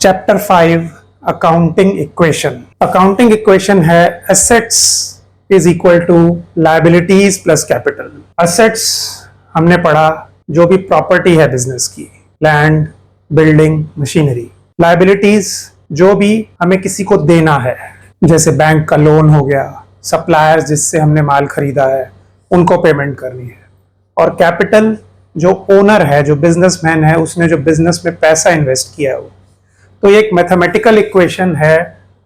Chapter 5 accounting equation. Accounting equation है assets is equal to liabilities plus capital. Assets हमने पढ़ा जो भी प्रॉपर्टी है बिजनेस की, लैंड, बिल्डिंग, मशीनरी। लायबिलिटीज जो भी हमें किसी को देना है, जैसे बैंक का लोन हो गया, सप्लायर्स जिससे हमने माल खरीदा है उनको पेमेंट करनी है। और कैपिटल जो ओनर है, जो बिजनेसमैन है, उसने जो बिजनेस में पैसा इन्वेस्ट किया है वो। तो ये एक मैथमेटिकल इक्वेशन है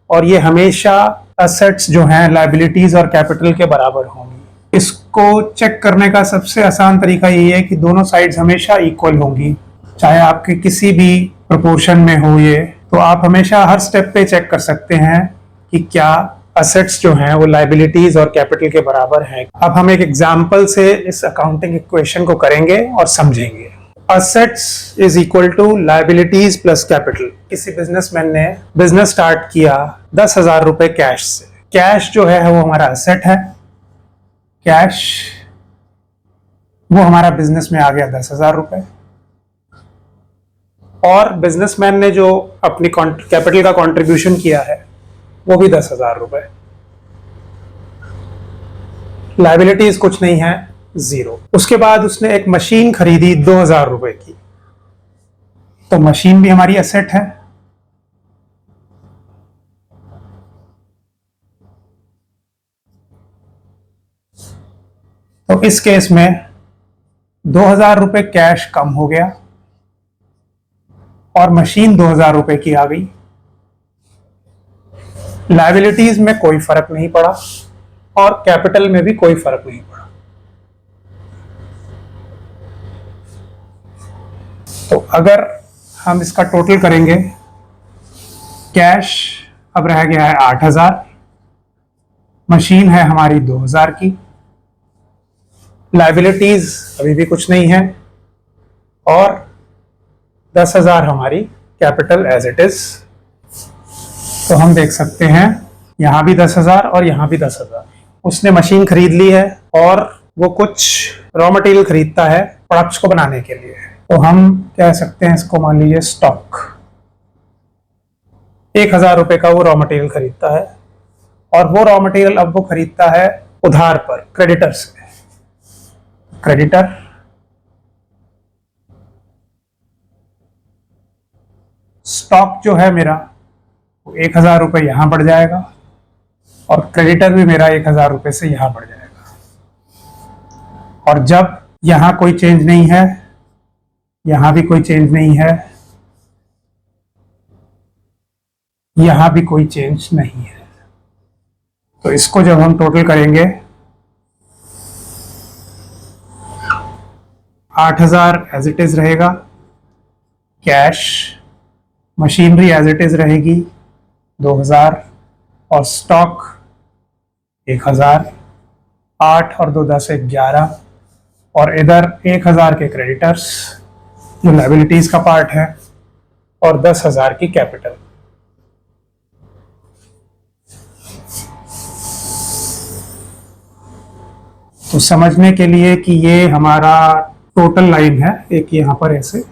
और ये हमेशा एसेट्स जो हैं लायबिलिटीज और कैपिटल के बराबर होंगी। इसको चेक करने का सबसे आसान तरीका ये है कि दोनों साइड्स हमेशा इक्वल होंगी, चाहे आपके किसी भी प्रोपोर्शन में हो ये। तो आप हमेशा हर स्टेप पे चेक कर सकते हैं कि क्या एसेट्स जो हैं वो लायबिलिटीज और कैपिटल के बराबर हैं। अब हम एक एग्जांपल से इस अकाउंटिंग इक्वेशन को करेंगे और समझेंगे। Assets is equal to liabilities plus capital. किसी बिजनेसमैन ने बिजनेस स्टार्ट किया 10,000 रुपए कैश से। कैश जो है वो हमारा एसेट है। कैश वो हमारा बिजनेस में आ गया 10,000 रुपए, और बिजनेसमैन ने जो अपनी कैपिटल का कंट्रीब्यूशन किया है वो भी 10,000 रुपए। लायबिलिटीज कुछ नहीं है, 0। उसके बाद उसने एक मशीन खरीदी 2,000 रुपए की, तो मशीन भी हमारी एसेट है। तो इस केस में 2,000 रुपए कैश कम हो गया और मशीन 2,000 रुपए की आ गई। लायबिलिटीज में कोई फर्क नहीं पड़ा और कैपिटल में भी कोई फर्क नहीं पड़ा। तो अगर हम इसका टोटल करेंगे, कैश अब रह गया है 8,000, मशीन है हमारी 2,000 की, लायबिलिटीज अभी भी कुछ नहीं है, और 10,000 हमारी कैपिटल एज इट इज। तो हम देख सकते हैं यहां भी 10,000 और यहां भी 10,000। उसने मशीन खरीद ली है और वो कुछ रॉ मटेरियल खरीदता है प्रोडक्ट्स को बनाने के लिए। तो हम कह सकते हैं इसको, मान लीजिए स्टॉक। 1,000 रुपए का वो रॉ मटेरियल खरीदता है और वो रॉ मटेरियल अब वो खरीदता है उधार पर, क्रेडिटर से। क्रेडिटर स्टॉक जो है मेरा वो 1,000 रुपए यहां बढ़ जाएगा और क्रेडिटर भी मेरा 1,000 रुपए से यहां बढ़ जाएगा। और जब यहां कोई चेंज नहीं है, यहां भी कोई चेंज नहीं है, यहां भी कोई चेंज नहीं है, तो इसको जब हम टोटल करेंगे 8,000 एज इट इज रहेगा, cash, machinery as it is रहेगी 2,000, और स्टॉक 1,000, 8 और 2 10 11, और इधर 1,000 के क्रेडिटर्स जो लायबिलिटीज का पार्ट है, और 10,000 की कैपिटल। तो समझने के लिए कि ये हमारा टोटल लाइन है, एक यहाँ पर ऐसे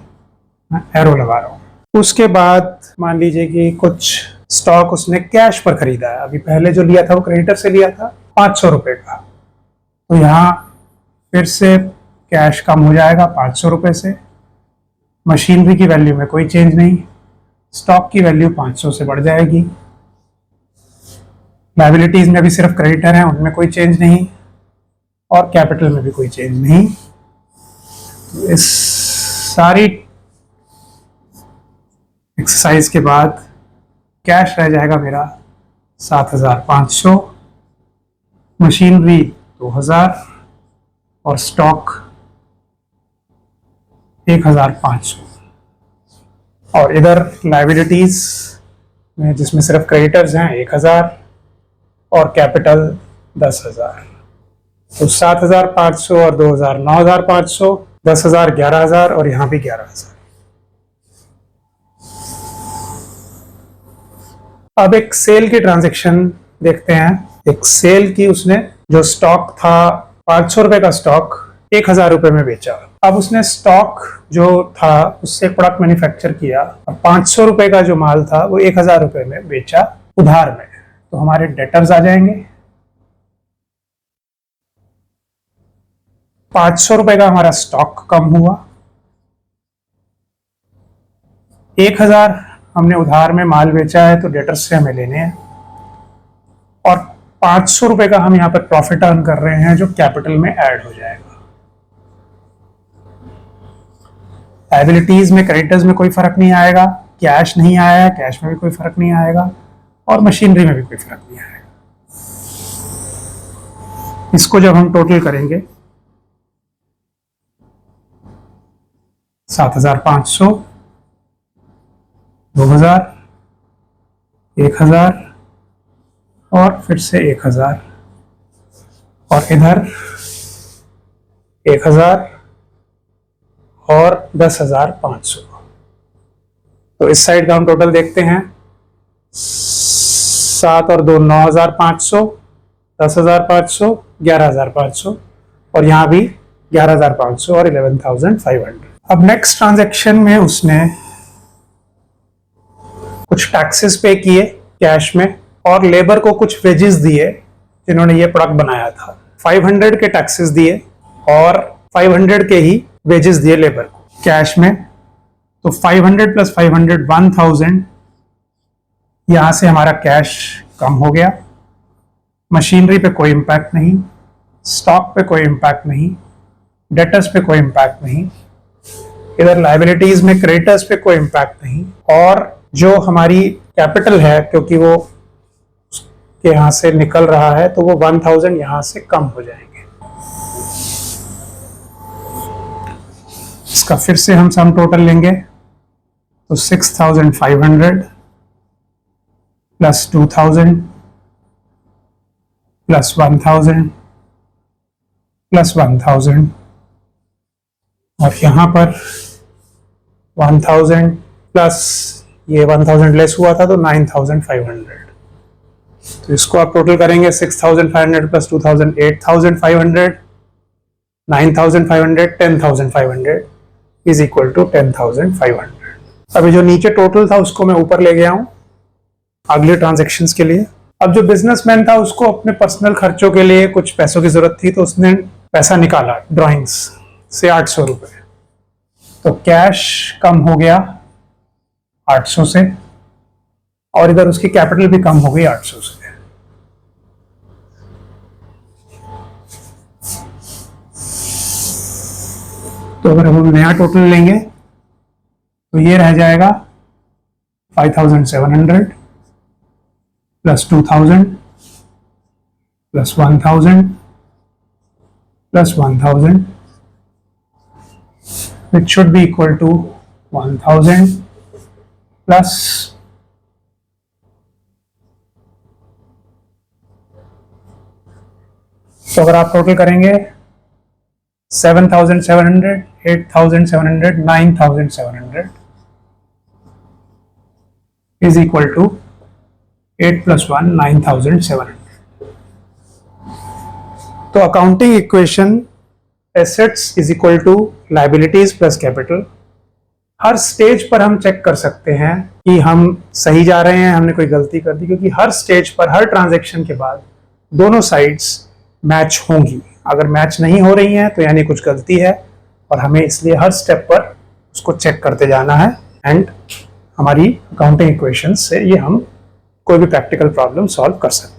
मैं एरो लगा रहा हूँ। उसके बाद मान लीजिए कि कुछ स्टॉक उसने कैश पर खरीदा है। अभी पहले जो लिया था वो क्रेडिटर से लिया था 500 रुपए का, तो यहाँ फिर से कैश कम हो जाएगा 500 रुपए से। मशीनरी की वैल्यू में कोई चेंज नहीं, स्टॉक की वैल्यू 500 से बढ़ जाएगी। लायबिलिटीज में भी सिर्फ क्रेडिटर हैं, उनमें कोई चेंज नहीं, और कैपिटल में भी कोई चेंज नहीं। इस सारी एक्सरसाइज के बाद कैश रह जाएगा मेरा 7,500, मशीनरी 2,000 और स्टॉक 1,500। और इधर लायबिलिटीज में जिसमें सिर्फ क्रेडिटर्स हैं 1,000 और कैपिटल 10,000। तो 7,500 और 2,000 9,500, 10,000 11,000 और यहाँ भी 11,000। अब एक सेल की ट्रांजैक्शन देखते हैं। एक सेल की, उसने जो स्टॉक था 500 रुपए का स्टॉक 1,000 रुपए में बेचा। अब उसने स्टॉक जो था उससे प्रोडक्ट मैन्युफैक्चर किया, अब 500 रुपए का जो माल था वो 1000 रुपए में बेचा उधार में, तो हमारे डेटर्स आ जाएंगे। 500 रुपए का हमारा स्टॉक कम हुआ, 1000 हमने उधार में माल बेचा है तो डेटर्स से हमें लेने हैं, और 500 रुपए का हम यहाँ पर प्रॉफिट अर्न कर रहे हैं जो कैपिटल में ऐड हो जाएगा। लायबिलिटीज में क्रेडिटर्स में कोई फर्क नहीं आएगा, कैश नहीं आया, कैश में भी कोई फर्क नहीं आएगा, और मशीनरी में भी कोई फर्क नहीं आएगा। इसको जब हम टोटल करेंगे 7500, 2000, 1000 और फिर से 1000, और इधर 1000 और 10,500। तो इस साइड का हम टोटल देखते हैं, 7 और 2 9,500, 10,500, 11,500, और यहाँ भी 11,500 और 11,500। अब नेक्स्ट ट्रांजैक्शन में उसने कुछ टैक्सेस पे किए कैश में, और लेबर को कुछ वेजेस दिए जिन्होंने ये प्रोडक्ट बनाया था। 500 के टैक्सेस दिए और 500 के ही वेजेस दिए लेबर को कैश में। तो 500 प्लस 500 1000, यहां से हमारा कैश कम हो गया। मशीनरी पे कोई इम्पैक्ट नहीं, स्टॉक पे कोई इम्पैक्ट नहीं, डेटर्स पे कोई इम्पैक्ट नहीं, इधर लायबिलिटीज में क्रेडिटर्स पे कोई इम्पैक्ट नहीं, और जो हमारी कैपिटल है क्योंकि वो के यहां से निकल रहा है तो वो 1000 यहां से कम हो जाएंगे। इसका फिर से हम सम टोटल लेंगे तो 6500 प्लस 2000 प्लस 1000 प्लस 1000, और यहां पर 1000 प्लस ये 1000 लेस हुआ था तो 9500। तो इसको आप टोटल करेंगे 6500 प्लस 2000 8500, 9500 10500 इज इक्वल टू 10500। अभी जो नीचे टोटल था उसको मैं ऊपर ले गया हूं अगले ट्रांजैक्शंस के लिए। अब जो बिजनेसमैन था उसको अपने पर्सनल खर्चों के लिए कुछ पैसों की जरूरत थी, तो उसने पैसा निकाला ड्राइंग्स से 800 रुपए, तो कैश कम हो गया 800 से, और इधर उसकी कैपिटल भी कम हो गई 800 से। तो अगर हम नया टोटल लेंगे तो ये रह जाएगा 5700 plus 2000 plus 1000 plus 1000, which should be equal to 1000 plus तो अगर आप टोटल करेंगे 7700, 8700, 9700 is equal to 8 plus 1 9700। तो accounting equation assets is equal to liabilities plus capital, हर स्टेज पर हम चेक कर सकते हैं कि हम सही जा रहे हैं, हमने कोई गलती कर दी, क्योंकि हर स्टेज पर हर ट्रांजैक्शन के बाद दोनों साइड्स मैच होंगी। अगर मैच नहीं हो रही हैं तो यानी कुछ गलती है, और हमें इसलिए हर स्टेप पर उसको चेक करते जाना है। एंड हमारी अकाउंटिंग इक्वेशन से ये हम कोई भी प्रैक्टिकल प्रॉब्लम सॉल्व कर सकते हैं।